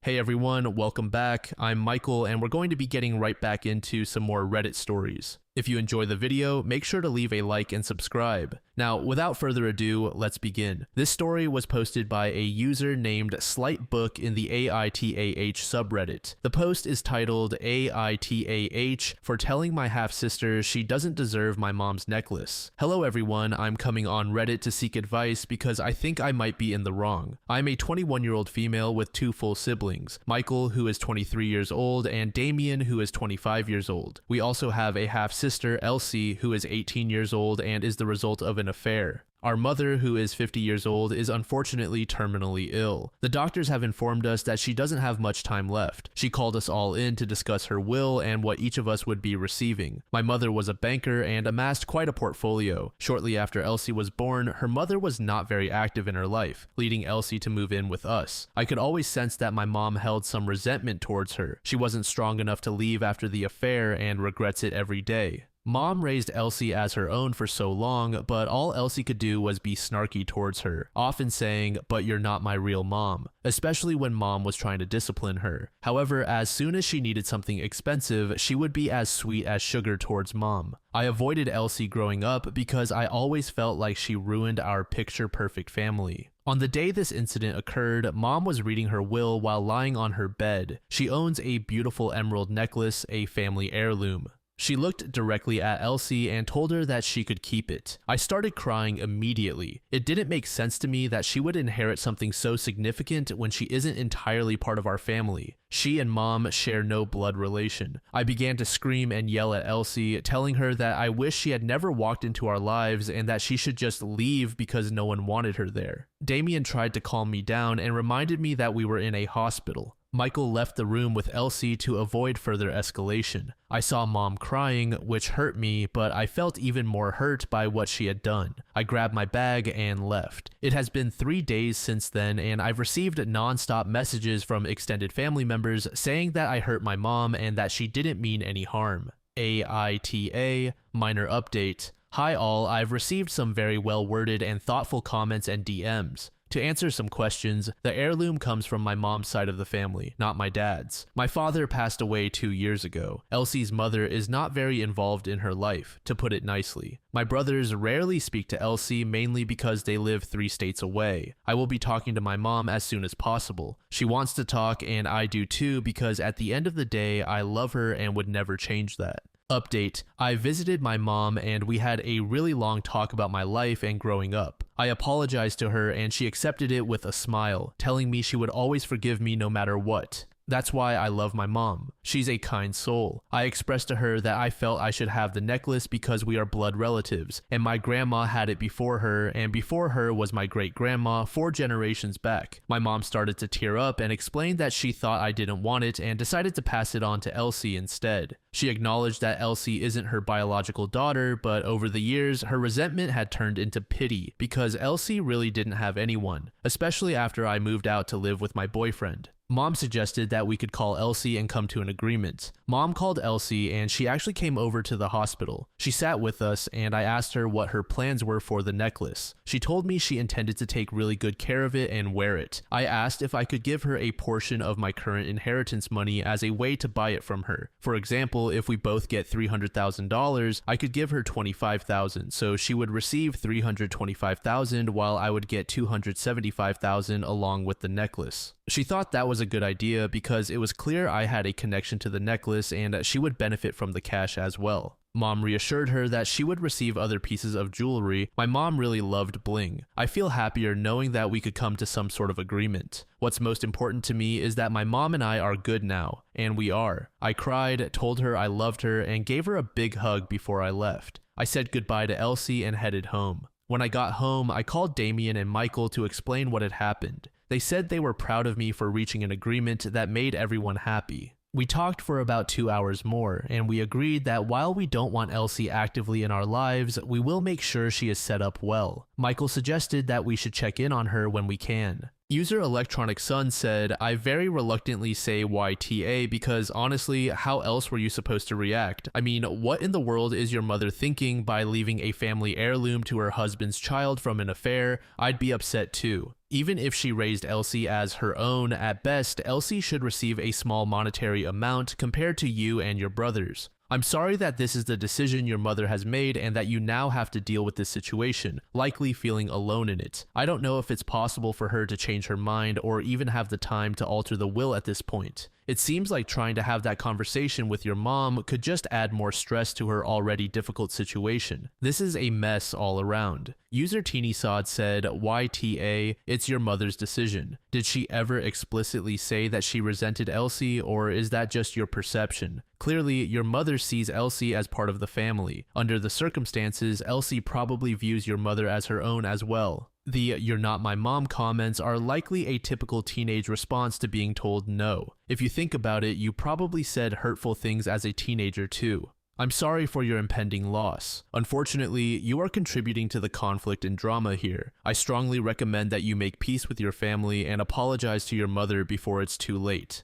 Hey everyone, welcome back. I'm Michael and we're going to be getting right back into some more Reddit stories. If you enjoy the video, make sure to leave a like and subscribe. Now, without further ado, let's begin. This story was posted by a user named Slightbook in the AITAH subreddit. The post is titled AITAH for telling my half-sister she doesn't deserve my mom's necklace. Hello everyone, I'm coming on Reddit to seek advice because I think I might be in the wrong. I'm a 21-year-old female with two full siblings, Michael, who is 23 years old, and Damien, who is 25 years old. We also have a half-sister, Elsie, who is 18 years old and is the result of an affair. Our mother, who is 50 years old, is unfortunately terminally ill. The doctors have informed us that she doesn't have much time left. She called us all in to discuss her will and what each of us would be receiving. My mother was a banker and amassed quite a portfolio. Shortly after Elsie was born, her mother was not very active in her life, leading Elsie to move in with us. I could always sense that my mom held some resentment towards her. She wasn't strong enough to leave after the affair and regrets it every day. Mom raised Elsie as her own for so long, but all Elsie could do was be snarky towards her, often saying, "But you're not my real mom," especially when mom was trying to discipline her. However, as soon as she needed something expensive, she would be as sweet as sugar towards mom. I avoided Elsie growing up because I always felt like she ruined our picture-perfect family. On the day this incident occurred, mom was reading her will while lying on her bed. She owns a beautiful emerald necklace, a family heirloom. She looked directly at Elsie and told her that she could keep it. I started crying immediately. It didn't make sense to me that she would inherit something so significant when she isn't entirely part of our family. She and mom share no blood relation. I began to scream and yell at Elsie, telling her that I wish she had never walked into our lives and that she should just leave because no one wanted her there. Damien tried to calm me down and reminded me that we were in a hospital. Michael left the room with Elsie to avoid further escalation. I saw mom crying, which hurt me, but I felt even more hurt by what she had done. I grabbed my bag and left. It has been 3 days since then, and I've received non-stop messages from extended family members saying that I hurt my mom and that she didn't mean any harm. AITAH, minor update. Hi all, I've received some very well-worded and thoughtful comments and DMs. To answer some questions, the heirloom comes from my mom's side of the family, not my dad's. My father passed away 2 years ago. Elsie's mother is not very involved in her life, to put it nicely. My brothers rarely speak to Elsie, mainly because they live 3 states away. I will be talking to my mom as soon as possible. She wants to talk and I do too because at the end of the day, I love her and would never change that. Update: I visited my mom and we had a really long talk about my life and growing up. I apologized to her and she accepted it with a smile, telling me she would always forgive me no matter what. That's why I love my mom. She's a kind soul. I expressed to her that I felt I should have the necklace because we are blood relatives, and my grandma had it before her, and before her was my great-grandma 4 generations back. My mom started to tear up and explained that she thought I didn't want it and decided to pass it on to Elsie instead. She acknowledged that Elsie isn't her biological daughter, but over the years, her resentment had turned into pity because Elsie really didn't have anyone, especially after I moved out to live with my boyfriend. Mom suggested that we could call Elsie and come to an agreement. Mom called Elsie and she actually came over to the hospital. She sat with us and I asked her what her plans were for the necklace. She told me she intended to take really good care of it and wear it. I asked if I could give her a portion of my current inheritance money as a way to buy it from her. For example, if we both get $300,000, I could give her $25,000, so she would receive $325,000 while I would get $275,000 along with the necklace. She thought that was a good idea because it was clear I had a connection to the necklace and she would benefit from the cash as well. Mom reassured her that she would receive other pieces of jewelry. My mom really loved bling. I feel happier knowing that we could come to some sort of agreement. What's most important to me is that my mom and I are good now, and we are. I cried, told her I loved her, and gave her a big hug before I left. I said goodbye to Elsie and headed home. When I got home, I called Damien and Michael to explain what had happened. They said they were proud of me for reaching an agreement that made everyone happy. We talked for about 2 hours more, and we agreed that while we don't want Elsie actively in our lives, we will make sure she is set up well. Michael suggested that we should check in on her when we can. User Electronic Sun said, I very reluctantly say YTA because honestly, how else were you supposed to react? I mean, what in the world is your mother thinking by leaving a family heirloom to her husband's child from an affair? I'd be upset too. Even if she raised Elsie as her own, at best, Elsie should receive a small monetary amount compared to you and your brothers. I'm sorry that this is the decision your mother has made and that you now have to deal with this situation, likely feeling alone in it. I don't know if it's possible for her to change her mind or even have the time to alter the will at this point. It seems like trying to have that conversation with your mom could just add more stress to her already difficult situation. This is a mess all around. User TeenySod said, YTA, it's your mother's decision. Did she ever explicitly say that she resented Elsie, or is that just your perception? Clearly, your mother sees Elsie as part of the family. Under the circumstances, Elsie probably views your mother as her own as well. The "you're not my mom" comments are likely a typical teenage response to being told no. If you think about it, you probably said hurtful things as a teenager too. I'm sorry for your impending loss. Unfortunately, you are contributing to the conflict and drama here. I strongly recommend that you make peace with your family and apologize to your mother before it's too late.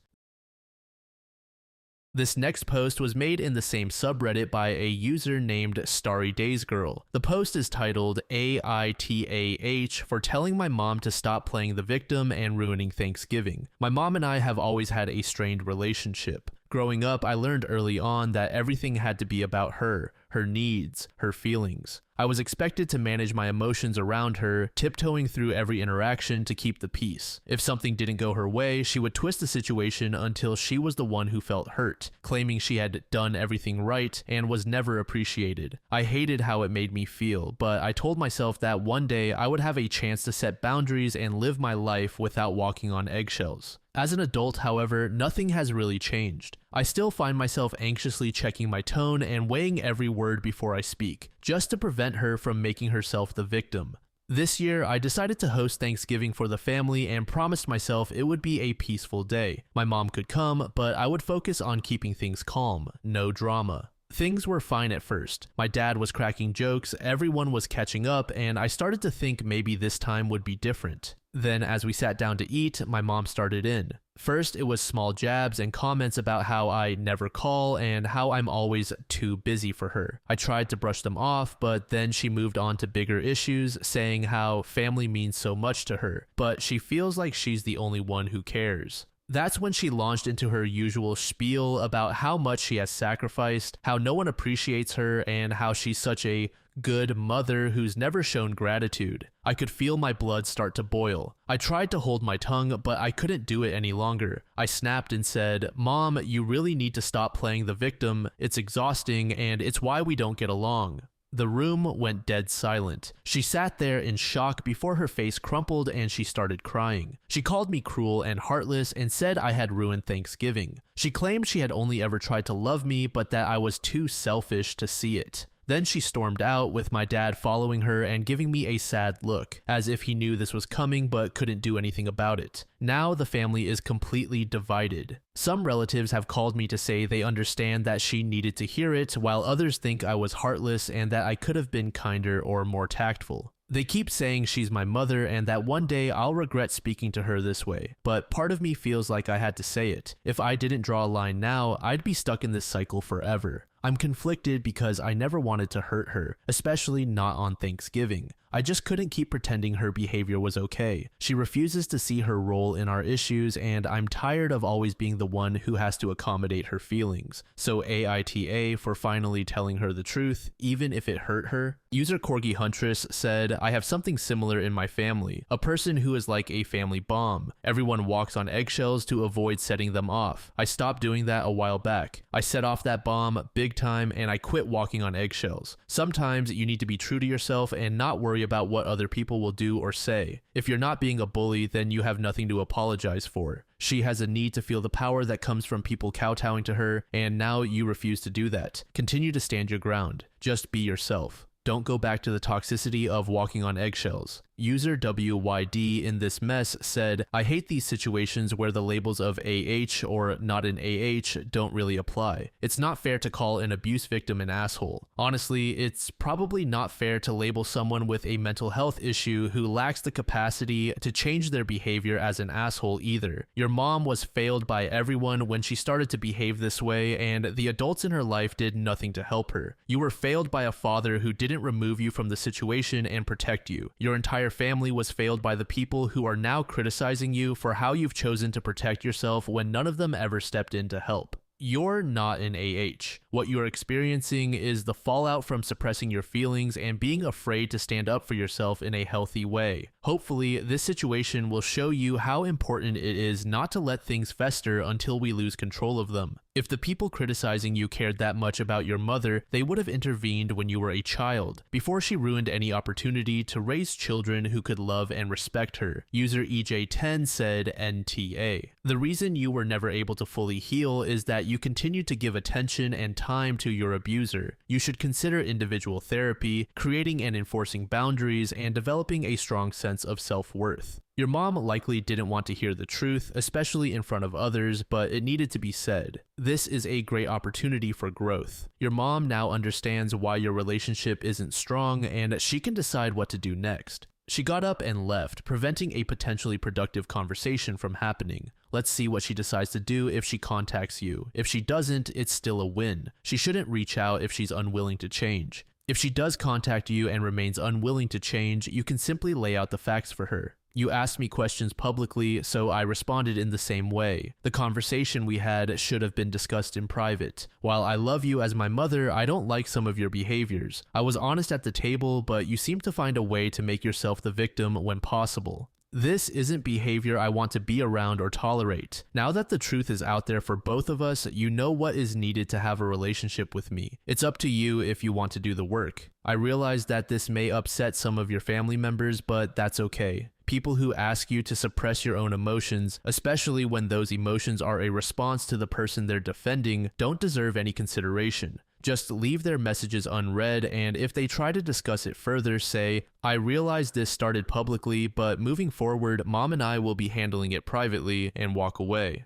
This next post was made in the same subreddit by a user named Starry Days Girl. The post is titled AITAH for telling my mom to stop playing the victim and ruining Thanksgiving. My mom and I have always had a strained relationship. Growing up, I learned early on that everything had to be about her needs, her feelings. I was expected to manage my emotions around her, tiptoeing through every interaction to keep the peace. If something didn't go her way, she would twist the situation until she was the one who felt hurt, claiming she had done everything right and was never appreciated. I hated how it made me feel, but I told myself that one day I would have a chance to set boundaries and live my life without walking on eggshells. As an adult, however, nothing has really changed. I still find myself anxiously checking my tone and weighing every word before I speak, just to prevent her from making herself the victim. This year, I decided to host Thanksgiving for the family and promised myself it would be a peaceful day. My mom could come, but I would focus on keeping things calm, no drama. Things were fine at first. My dad was cracking jokes, everyone was catching up, and I started to think maybe this time would be different. Then, as we sat down to eat, my mom started in. First, it was small jabs and comments about how I never call and how I'm always too busy for her. I tried to brush them off, but then she moved on to bigger issues, saying how family means so much to her, but she feels like she's the only one who cares. That's when she launched into her usual spiel about how much she has sacrificed, how no one appreciates her, and how she's such a good mother who's never shown gratitude. I could feel my blood start to boil. I tried to hold my tongue, but I couldn't do it any longer. I snapped and said, "Mom, you really need to stop playing the victim. It's exhausting, and it's why we don't get along." The room went dead silent. She sat there in shock before her face crumpled and she started crying. She called me cruel and heartless and said I had ruined Thanksgiving. She claimed she had only ever tried to love me, but that I was too selfish to see it. Then she stormed out, with my dad following her and giving me a sad look, as if he knew this was coming but couldn't do anything about it. Now the family is completely divided. Some relatives have called me to say they understand that she needed to hear it, while others think I was heartless and that I could have been kinder or more tactful. They keep saying she's my mother and that one day I'll regret speaking to her this way, but part of me feels like I had to say it. If I didn't draw a line now, I'd be stuck in this cycle forever. I'm conflicted because I never wanted to hurt her, especially not on Thanksgiving. I just couldn't keep pretending her behavior was okay. She refuses to see her role in our issues, and I'm tired of always being the one who has to accommodate her feelings. So AITA for finally telling her the truth, even if it hurt her. User Corgi Huntress said, "I have something similar in my family, a person who is like a family bomb. Everyone walks on eggshells to avoid setting them off. I stopped doing that a while back. I set off that bomb big time and I quit walking on eggshells. Sometimes you need to be true to yourself and not worry about what other people will do or say. If you're not being a bully, then you have nothing to apologize for. She has a need to feel the power that comes from people kowtowing to her, and now you refuse to do that. Continue to stand your ground. Just be yourself. Don't go back to the toxicity of walking on eggshells." User WYD in this mess said, "I hate these situations where the labels of AH or not an AH don't really apply. It's not fair to call an abuse victim an asshole. Honestly, it's probably not fair to label someone with a mental health issue who lacks the capacity to change their behavior as an asshole either. Your mom was failed by everyone when she started to behave this way, and the adults in her life did nothing to help her. You were failed by a father who didn't remove you from the situation and protect you. Your entire family was failed by the people who are now criticizing you for how you've chosen to protect yourself when none of them ever stepped in to help. You're not an AH. What you're experiencing is the fallout from suppressing your feelings and being afraid to stand up for yourself in a healthy way. Hopefully, this situation will show you how important it is not to let things fester until we lose control of them. If the people criticizing you cared that much about your mother, they would have intervened when you were a child, before she ruined any opportunity to raise children who could love and respect her." User EJ10 said NTA. "The reason you were never able to fully heal is that you continued to give attention and time to your abuser. You should consider individual therapy, creating and enforcing boundaries, and developing a strong sense of self-worth." Your mom likely didn't want to hear the truth, especially in front of others, but it needed to be said. This is a great opportunity for growth. Your mom now understands why your relationship isn't strong, and she can decide what to do next. She got up and left, preventing a potentially productive conversation from happening. Let's see what she decides to do if she contacts you. If she doesn't, it's still a win. She shouldn't reach out if she's unwilling to change. If she does contact you and remains unwilling to change, you can simply lay out the facts for her. You asked me questions publicly, so I responded in the same way. The conversation we had should have been discussed in private. While I love you as my mother, I don't like some of your behaviors. I was honest at the table, but you seem to find a way to make yourself the victim when possible. This isn't behavior I want to be around or tolerate. Now that the truth is out there for both of us, you know what is needed to have a relationship with me. It's up to you if you want to do the work. I realize that this may upset some of your family members, but that's okay. People who ask you to suppress your own emotions, especially when those emotions are a response to the person they're defending, don't deserve any consideration. Just leave their messages unread, and if they try to discuss it further, say, "I realize this started publicly, but moving forward, Mom and I will be handling it privately," and walk away.